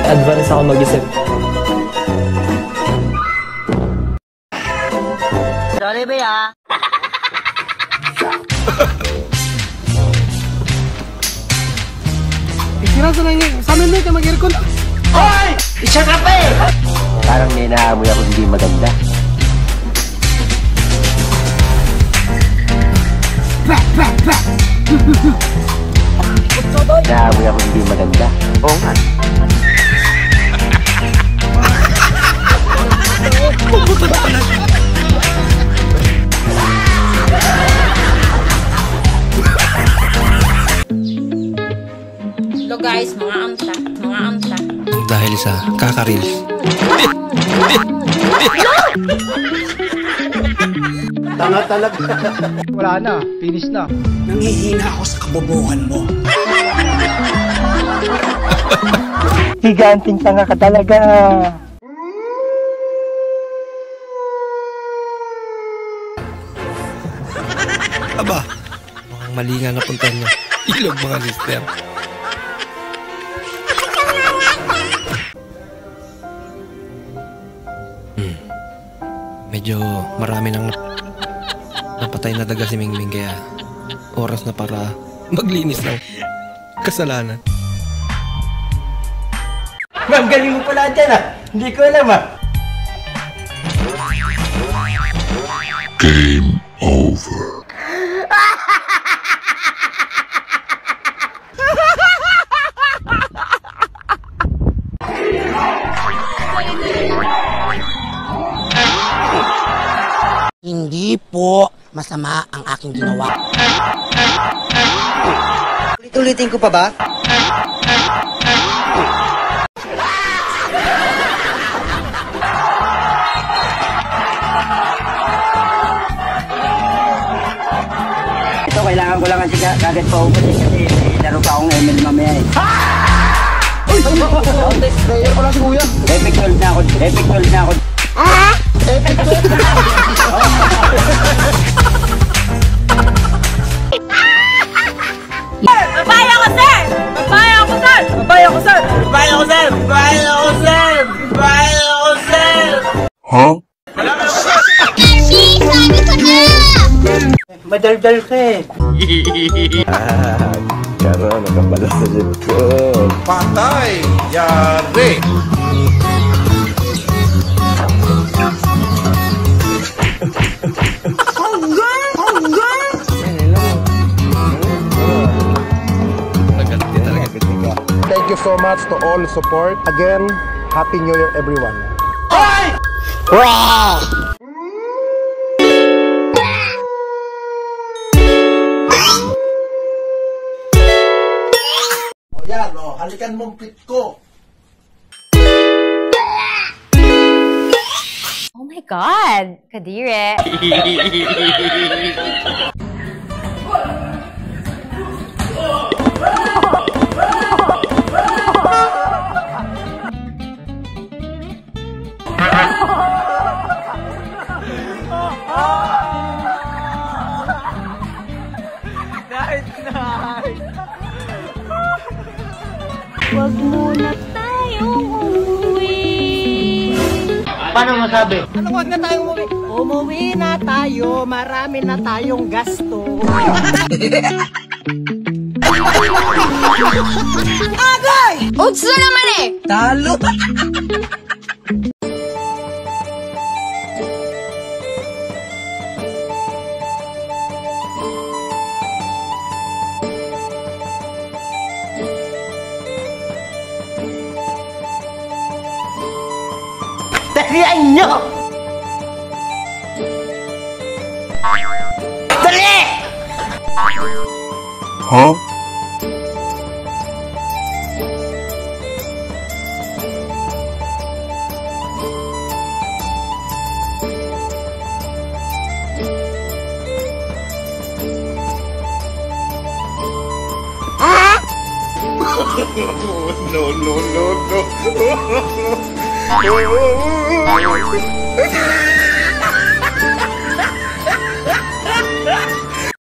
Advance ako mag-isip. Sorry, Bea. Isirasa na niya. Sa amin na ito mag-aircon. Hoy! Isa ka pa eh! Parang may naamoy ako hindi maganda. Naamoy ako hindi maganda. Oo nga. Hello guys, mga amta. Dahil sa kaka-reels. Tanga talaga. Wala na. Finish na. Nangihina ako sa kabobohan mo. Higanting tanga ka talaga. Aba, mukhang mali nga napunta niya. Ilog mga lister. Medyo marami nang napatay na daga si Mingming, kaya oras na para maglinis ng kasalanan. Ma'am, galing mo pala dyan ah. Hindi ko alam ah. Game over. Hindi po masama ang aking ginawa. Ulit-ulitin ko pa ba? Ito, kailangan ko lang kasi kagad pa ubos eh, kasi laro pa akong ML mamaya eh. Uy! Player ko lang si Kuya. Epic hold na ako. Epic hold na ako. Epic hold na ako. Babaya ko, sir! Babaya ko, sir! Babaya ko, sir! Babaya ko, sir! Babaya ko, sir! Babaya ko, sir! Huh? Sabi ko na! Madaldal ka eh. Karoon, nakabalas sa jet ko. Patay! Yari! Thank you so much to all support. Again, Happy New Year everyone. Wow! Yan o, halikan mong pit ko. Oh my God! Kadire! Wag muna tayong umuwi. Paano masabi? Ano, huwag na tayong umuwi? Umuwi na tayo, marami na tayong gasto. Agay! Utso naman eh! Talo! Dalian nyo! Dali! Huh?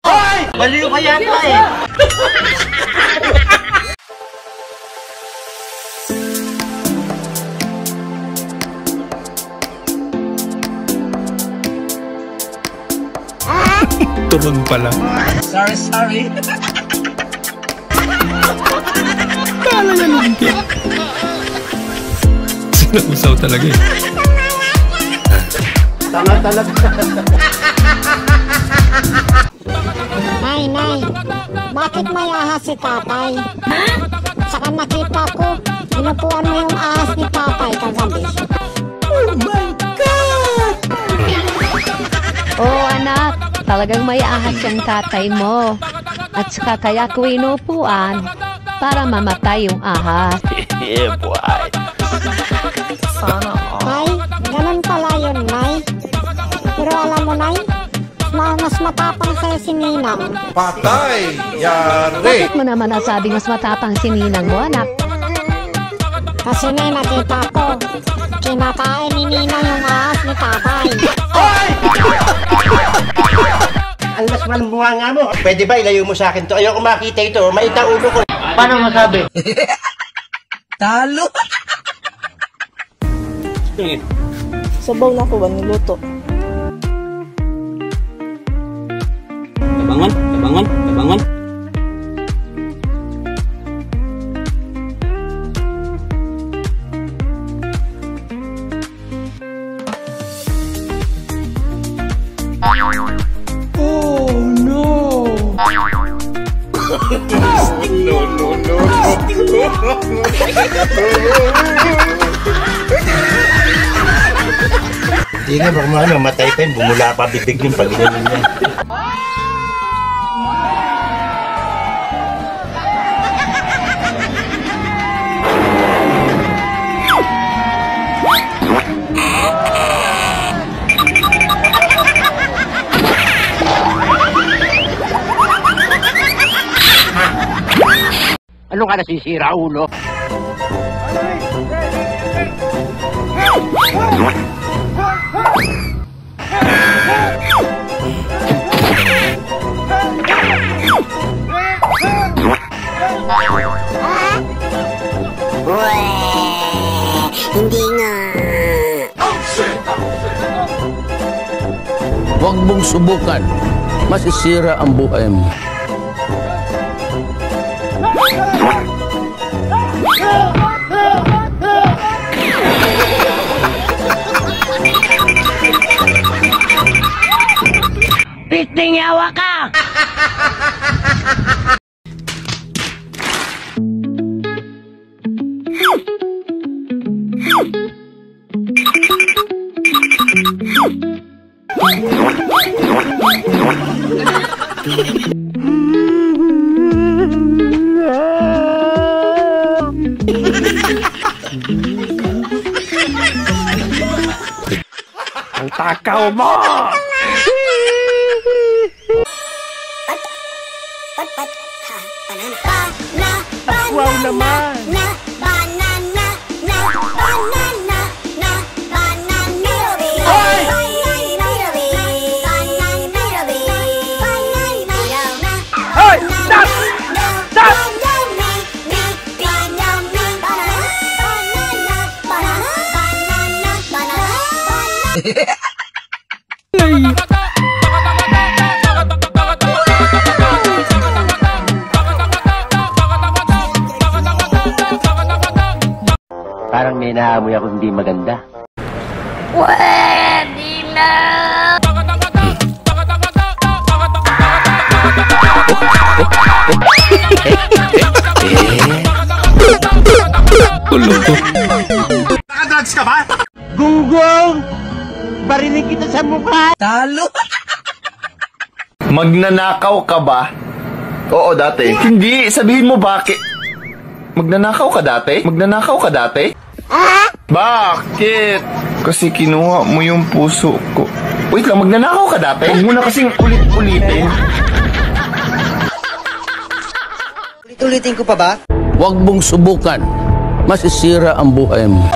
Hoy! Baliw ka yata eh! Turon pala. Sorry. Kala niya lungkit. Sinamusaw talaga eh. Tanga talaga. Nay, bakit may ahas si tatay? Saka nakita ko, inupuan mo yung ahas ni tatay kagabi. Oh my God! Oo anak, talagang may ahas yung tatay mo. At saka kaya ko inupuan para mamatay yung ahas. Yeah, boy. Nay, ganun pala yun, Nay. Pero alam mo, Nay, mas matapang sa'yo si Ninang. Patay! Yari! Bakit mo naman nasabing mas matapang si ninang mo, anak? Kasi, Nay, nakita ko, kinakain ni Ninang yung ahas ni tatay. Ang mas malambuha nga mo. Pwede ba ilayo mo sa akin to? Ayoko makita ito. Maita ulo ko. Paano masabi? Talo! Sabaw na ko ba niluto? Tabangan. Oh no! Hindi nga, baka mamatay pa yun. Bumula pa bibig yung pag-inanin niya. Ano ka nasisira, ulo? Hindi nga. Huwag mong subukan. Masisira ang buhay mo. Piting yawa ka! Ang takaw mo! Wow naman! Hoy! Stop! Stop! Parang may naamoy ako hindi maganda. Pwede na! Ulo ko. Nakadrugs ka ba? Gunggol! barinig kita sa mukha. Talo! Magnanakaw ka ba? Oo, dati. Hindi, sabihin mo bakit. Magnanakaw ka dati? Magnanakaw ka dati? Bakit? Kasi kinuha mo yung puso ko. Wait lang, magnanakaw ka dati? Huwag mo na kasing ulit-ulitin. Ulitin ko pa ba? Huwag mong subukan. Masisira ang buhay mo.